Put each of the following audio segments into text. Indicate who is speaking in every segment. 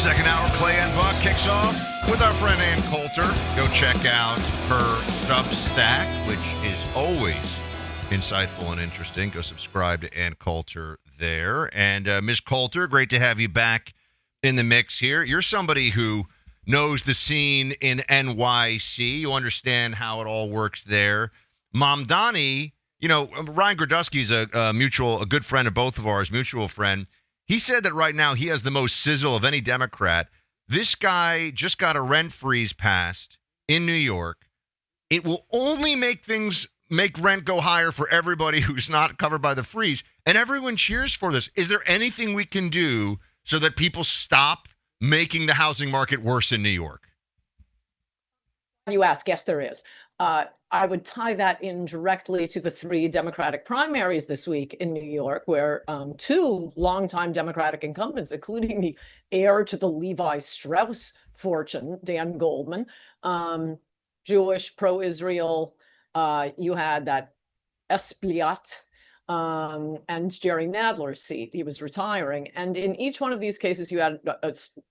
Speaker 1: Second hour, Clay and Buck kicks off with our friend Ann Coulter. Go check out her Substack, which is always insightful and interesting. Go subscribe to Ann Coulter there. And Ms. Coulter, great to have you back in the mix here. You're somebody who knows the scene in NYC. You understand how it all works there. Mamdani, you know, Ryan Gradusky's a good friend of both of ours, mutual friend. He said that right now he has the most sizzle of any Democrat. This guy just got a rent freeze passed in New York. It will only make rent go higher for everybody who's not covered by the freeze. And everyone cheers for this. Is there anything we can do so that people stop making the housing market worse in New York?
Speaker 2: You ask, yes, there is. I would tie that in directly to the 3 Democratic primaries this week in New York, where 2 longtime Democratic incumbents, including the heir to the Levi Strauss fortune, Dan Goldman, Jewish, pro-Israel. You had that Espliat and Jerry Nadler's seat. He was retiring. And in each one of these cases, you had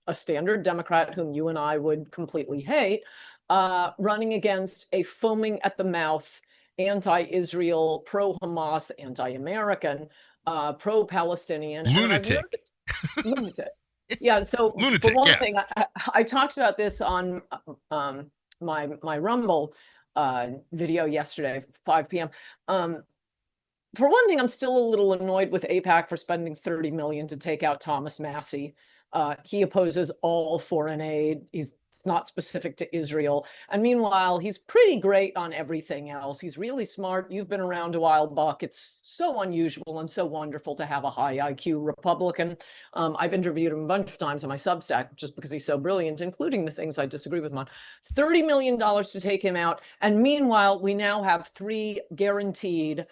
Speaker 2: a standard Democrat whom you and I would completely hate, running against a foaming at the mouth, anti-Israel, pro-Hamas, anti-American, pro-Palestinian.
Speaker 1: Lunatic.
Speaker 2: Lunatic. Yeah, so
Speaker 1: Lunatic,
Speaker 2: for one thing, I talked about this on my Rumble video yesterday, 5 p.m. For one thing, I'm still a little annoyed with AIPAC for spending $30 million to take out Thomas Massie. He opposes all foreign aid. It's not specific to Israel. And meanwhile, he's pretty great on everything else. He's really smart. You've been around a while, Buck. It's so unusual and so wonderful to have a high IQ Republican. I've interviewed him a bunch of times on my Substack just because he's so brilliant, including the things I disagree with him on. $30 million to take him out. And meanwhile, we now have 3 guaranteed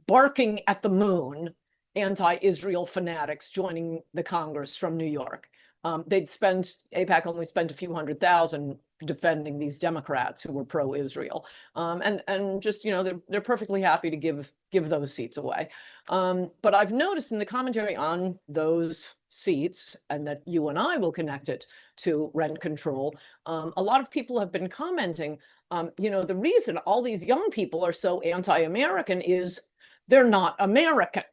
Speaker 2: barking at the moon anti-Israel fanatics joining the Congress from New York. AIPAC only spent a few $100,000 defending these Democrats who were pro-Israel. And just, you know, they're perfectly happy to give those seats away. But I've noticed in the commentary on those seats, and that you and I will connect it to rent control, a lot of people have been commenting, you know, the reason all these young people are so anti-American is they're not American.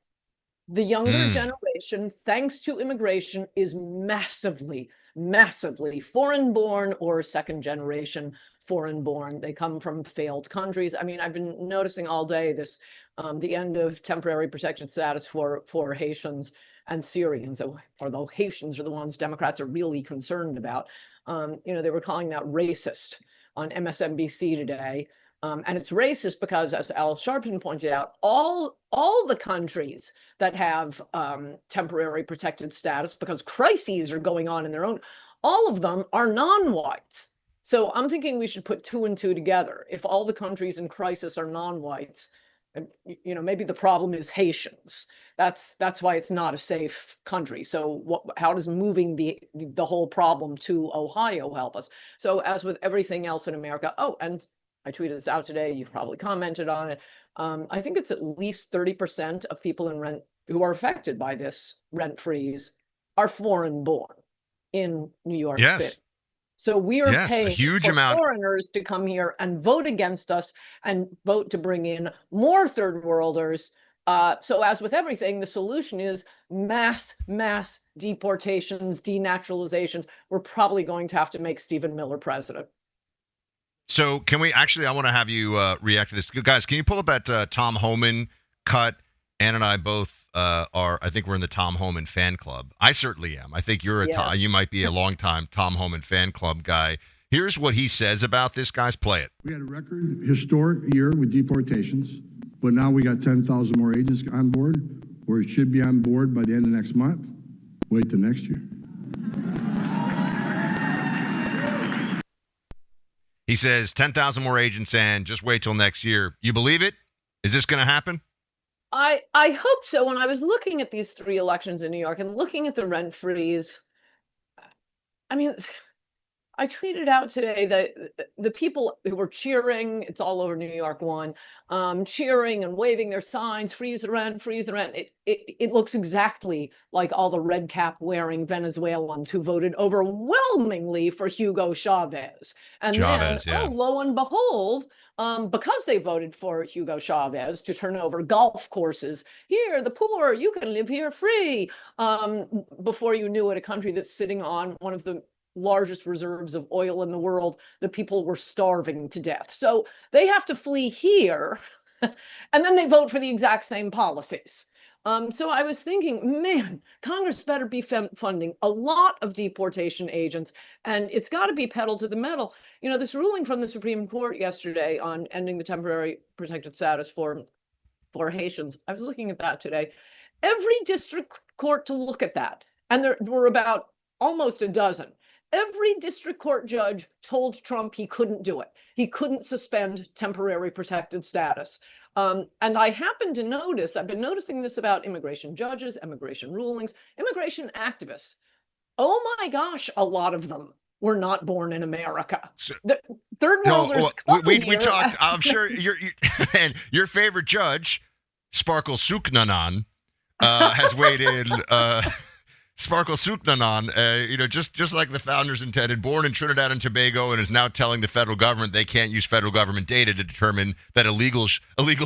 Speaker 2: The younger generation, thanks to immigration, is massively, massively foreign-born or second-generation foreign-born. They come from failed countries. I mean, I've been noticing all day this, the end of temporary protection status for Haitians and Syrians, although Haitians are the ones Democrats are really concerned about. You know, they were calling that racist on MSNBC today. And it's racist because, as Al Sharpton pointed out, all the countries that have temporary protected status, because crises are going on in their own, all of them are non-whites. So I'm thinking we should put 2 and 2 together. If all the countries in crisis are non-whites, you know, maybe the problem is Haitians. That's why it's not a safe country. So how does moving the whole problem to Ohio help us? So as with everything else in America, and I tweeted this out today. You've probably commented on it. I think it's at least 30% of people in rent who are affected by this rent freeze are foreign born in New York City. So we are paying a huge amount foreigners to come here and vote against us and vote to bring in more third worlders. So as with everything, the solution is mass deportations, denaturalizations. We're probably going to have to make Stephen Miller president.
Speaker 1: So can we actually, I want to have you react to this. Guys, can you pull up that Tom Homan cut? Ann and I both I think we're in the Tom Homan fan club. I certainly am. I think you're you might be a longtime Tom Homan fan club guy. Here's what he says about this, guys. Play it.
Speaker 3: We had a record historic year with deportations, but now we got 10,000 more agents on board, or it should be on board by the end of next month. Wait till next year.
Speaker 1: He says 10,000 more agents and just wait till next year. You believe it? Is this going to happen?
Speaker 2: I hope so. When I was looking at these 3 elections in New York and looking at the rent freeze, I mean, I tweeted out today that the people who were cheering, it's all over New York one, cheering and waving their signs, freeze the rent, freeze the rent. It looks exactly like all the red cap wearing Venezuelans who voted overwhelmingly for Hugo Chavez. And then,
Speaker 1: Chavez, yeah.
Speaker 2: oh, lo and behold, because they voted for Hugo Chavez to turn over golf courses, here, the poor, you can live here free. Before you knew it, a country that's sitting on one of the largest reserves of oil in the world, the people were starving to death. So they have to flee here, and then they vote for the exact same policies. So I was thinking, man, Congress better be funding a lot of deportation agents, and it's got to be pedal to the metal. You know, this ruling from the Supreme Court yesterday on ending the temporary protected status for Haitians, I was looking at that today. Every district court to look at that, and there were about almost a dozen. Every district court judge told Trump he couldn't do it. He couldn't suspend temporary protected status. And I happen to notice, I've been noticing this about immigration judges, immigration rulings, immigration activists. Oh my gosh, a lot of them were not born in America. The third worlders
Speaker 1: we talked, I'm sure and your favorite judge, Sparkle Suknanan, has weighed in. Sparkle Suknanan, just like the founders intended, born in Trinidad and Tobago, and is now telling the federal government they can't use federal government data to determine that illegal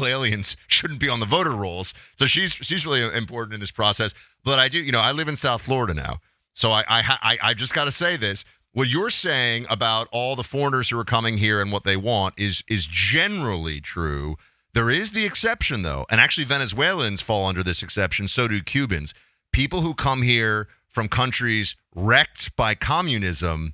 Speaker 1: aliens shouldn't be on the voter rolls. So she's really important in this process. But I do, I live in South Florida now, so I just got to say this: what you're saying about all the foreigners who are coming here and what they want is generally true. There is the exception, though, and actually Venezuelans fall under this exception. So do Cubans. People who come here from countries wrecked by communism,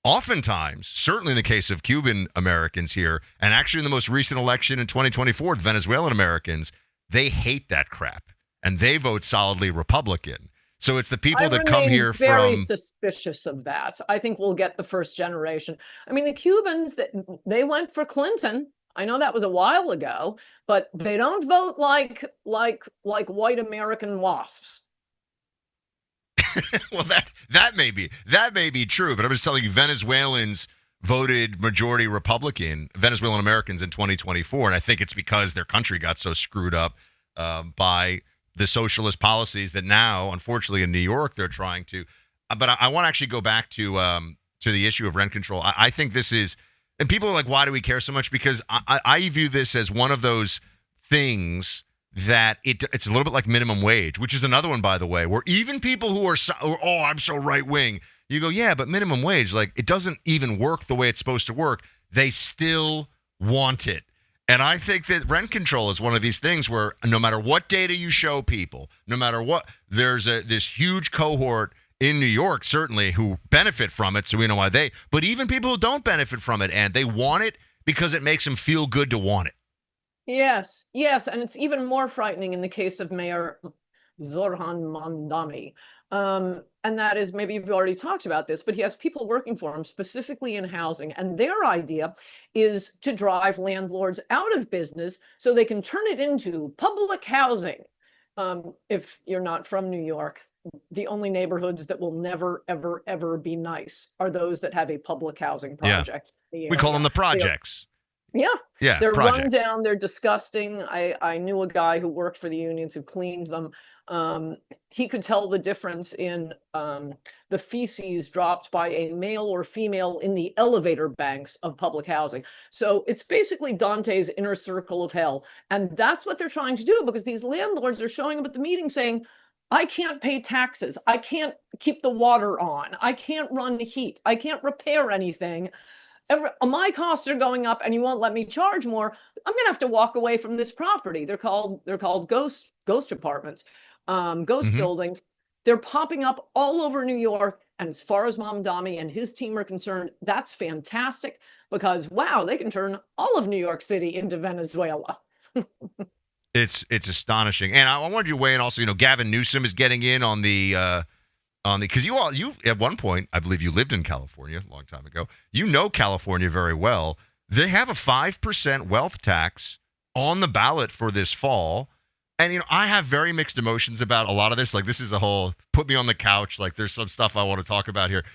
Speaker 1: oftentimes, certainly in the case of Cuban Americans here, and actually in the most recent election in 2024, the Venezuelan Americans, they hate that crap, and they vote solidly Republican. So it's the people that come here from...
Speaker 2: I'm very suspicious of that. I think we'll get the first generation. I mean, the Cubans, they went for Clinton. I know that was a while ago, but they don't vote like white American wasps.
Speaker 1: Well, that may be true, but I'm just telling you, Venezuelans voted majority Republican, Venezuelan Americans in 2024, and I think it's because their country got so screwed up by the socialist policies that now, unfortunately, in New York, they're trying to. But I want to actually go back to the issue of rent control. I think this is, and people are like, why do we care so much? Because I view this as one of those things that it's a little bit like minimum wage, which is another one, by the way, where even people who are I'm so right wing, you go, yeah, but minimum wage, like, it doesn't even work the way it's supposed to work. They still want it. And I think that rent control is one of these things where no matter what data you show people, no matter what, there's this huge cohort in New York, certainly, who benefit from it. So we know why but even people who don't benefit from it, and they want it because it makes them feel good to want it.
Speaker 2: Yes. And it's even more frightening in the case of Mayor Zorhan Mamdani. And that is, maybe you've already talked about this, but he has people working for him specifically in housing. And their idea is to drive landlords out of business so they can turn it into public housing. If you're not from New York, the only neighborhoods that will never, ever, ever be nice are those that have a public housing project.
Speaker 1: Yeah. We call them the projects.
Speaker 2: Yeah, they're
Speaker 1: projects.
Speaker 2: run down. They're disgusting. I knew a guy who worked for the unions who cleaned them. He could tell the difference in the feces dropped by a male or female in the elevator banks of public housing. So it's basically Dante's inner circle of hell. And that's what they're trying to do, because these landlords are showing up at the meeting saying, I can't pay taxes. I can't keep the water on. I can't run the heat. I can't repair anything. My costs are going up and you won't let me charge more. I'm going to have to walk away from this property. They're called ghost apartments, ghost buildings. They're popping up all over New York. And as far as Mamdani and his team are concerned, that's fantastic, because, wow, they can turn all of New York City into Venezuela.
Speaker 1: It's astonishing. And I wanted you to weigh in also, Gavin Newsom is getting in on the because you at one point, I believe you lived in California a long time ago. California very well. They have a 5% wealth tax on the ballot for this fall. And, I have very mixed emotions about a lot of this. Like, this is a whole put me on the couch. Like, there's some stuff I want to talk about here.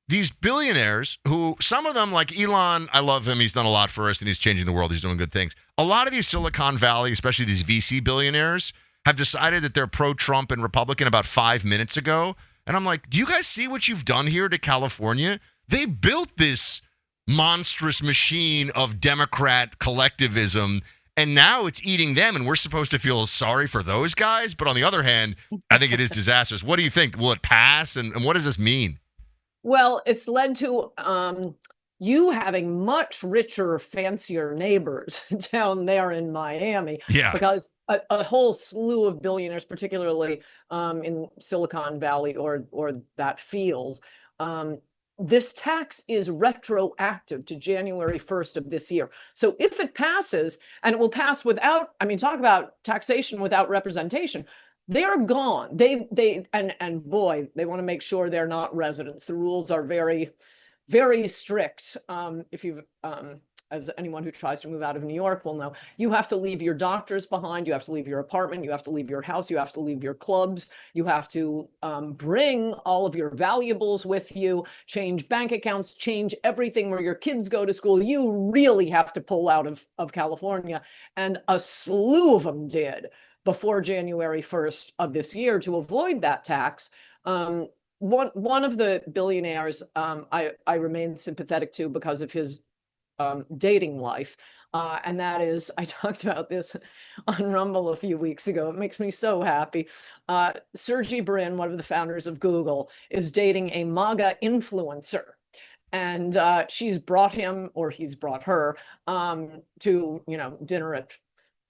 Speaker 1: these billionaires who, some of them, like Elon, I love him. He's done a lot for us and he's changing the world. He's doing good things. A lot of these Silicon Valley, especially these VC billionaires, have decided that they're pro-Trump and Republican about 5 minutes ago. And I'm like, do you guys see what you've done here to California? They built this monstrous machine of Democrat collectivism, and now it's eating them, and we're supposed to feel sorry for those guys. But on the other hand, I think it is disastrous. What do you think? Will it pass? And what does this mean?
Speaker 2: Well, it's led to you having much richer, fancier neighbors down there in Miami.
Speaker 1: Yeah.
Speaker 2: Because a whole slew of billionaires, particularly in Silicon Valley or that field, this tax is retroactive to January 1st of this year. So if it passes, and it will pass without, I mean, talk about taxation without representation, they're gone. They boy, they want to make sure they're not residents. The rules are very, very strict. If you've, as anyone who tries to move out of New York will know, you have to leave your doctors behind, you have to leave your apartment, you have to leave your house, you have to leave your clubs, you have to bring all of your valuables with you, change bank accounts, change everything where your kids go to school. You really have to pull out of California. And a slew of them did before January 1st of this year to avoid that tax. One of the billionaires I remain sympathetic to because of his dating life. And that is, I talked about this on Rumble a few weeks ago. It makes me so happy. Sergey Brin, one of the founders of Google, is dating a MAGA influencer. And she's brought him, or he's brought her, to, dinner at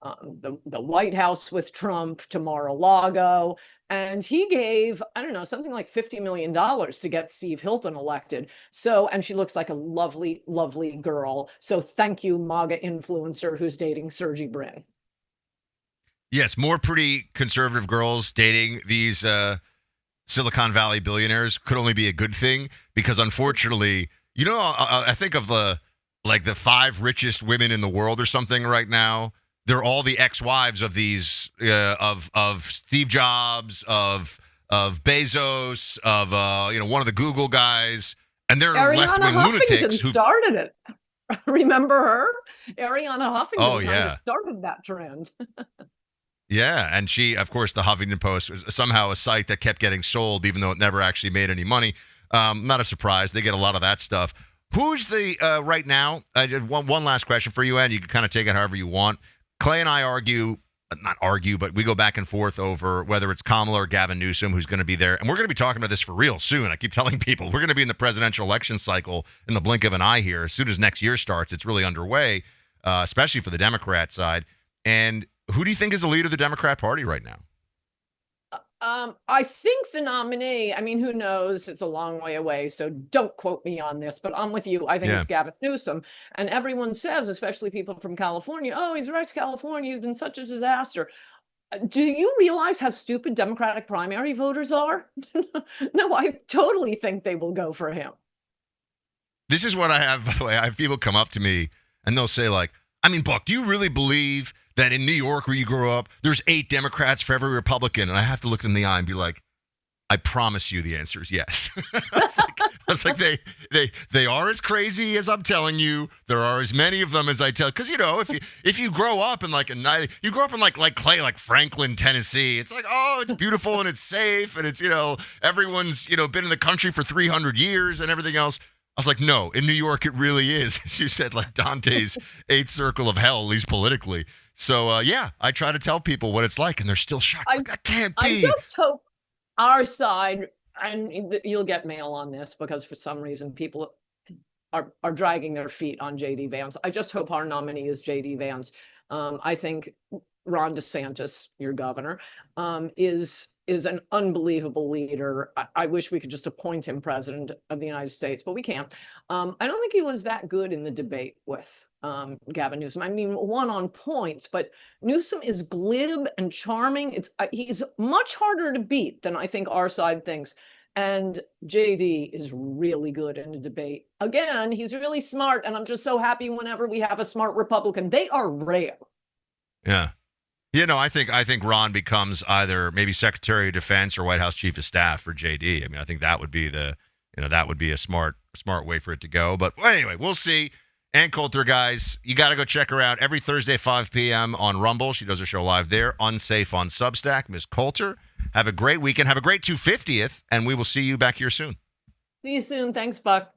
Speaker 2: the White House with Trump, to Mar-a-Lago. And he gave, I don't know, something like $50 million to get Steve Hilton elected. So, and she looks like a lovely, lovely girl. So thank you, MAGA influencer who's dating Sergey Brin.
Speaker 1: Yes, more pretty conservative girls dating these Silicon Valley billionaires could only be a good thing, because unfortunately, I think of the 5 richest women in the world or something right now. They're all the ex-wives of these of Steve Jobs, of Bezos, of one of the Google guys, and they're left-wing lunatics who
Speaker 2: started it. Remember her? Ariana Huffington
Speaker 1: kind
Speaker 2: of started that trend.
Speaker 1: Yeah, and she, of course, the Huffington Post was somehow a site that kept getting sold, even though it never actually made any money. Not a surprise. They get a lot of that stuff. Who's the right now? I did one last question for you, Ed. You can kind of take it however you want. Clay and I but we go back and forth over whether it's Kamala or Gavin Newsom who's going to be there. And we're going to be talking about this for real soon. I keep telling people we're going to be in the presidential election cycle in the blink of an eye here. As soon as next year starts, it's really underway, especially for the Democrat side. And who do you think is the leader of the Democrat Party right now?
Speaker 2: I think the nominee, I mean, who knows? It's a long way away, so don't quote me on this, but I'm with you. I think it's Gavin Newsom. And everyone says, especially people from California, oh, he's wrecked California. He's been such a disaster. Do you realize how stupid Democratic primary voters are? No, I totally think they will go for him.
Speaker 1: This is what I have, by the way. I have people come up to me and they'll say, like, I mean, Buck, do you really believe that in New York where you grew up, there's 8 Democrats for every Republican? And I have to look them in the eye and be like, I promise you the answer is yes. I was like, they are as crazy as I'm telling you. There are as many of them as I tell. Because, if you grow up in you grow up in like Clay, like Franklin, Tennessee, it's like, oh, it's beautiful and it's safe. And it's, everyone's, been in the country for 300 years and everything else. I was like, no, in New York, it really is. As you said, like Dante's 8th circle of hell, at least politically. So, I try to tell people what it's like, and they're still shocked. That can't be.
Speaker 2: I just hope our side, and you'll get mail on this because for some reason people are dragging their feet on J.D. Vance. I just hope our nominee is J.D. Vance. I think Ron DeSantis, your governor, is an unbelievable leader. I wish we could just appoint him president of the United States, but we can't. I don't think he was that good in the debate with Gavin Newsom. I mean, won on points, but Newsom is glib and charming. He's much harder to beat than I think our side thinks. And JD is really good in a debate. Again, he's really smart, and I'm just so happy whenever we have a smart Republican. They are rare.
Speaker 1: Yeah. I think Ron becomes either maybe Secretary of Defense or White House Chief of Staff for JD. I mean, I think that would be that would be a smart way for it to go. But anyway, we'll see. Ann Coulter, guys, you got to go check her out every Thursday, 5 p.m. on Rumble. She does her show live there. Unsafe on Substack. Ms. Coulter, have a great weekend. Have a great 250th, and we will see you back here soon.
Speaker 2: See you soon. Thanks, Buck.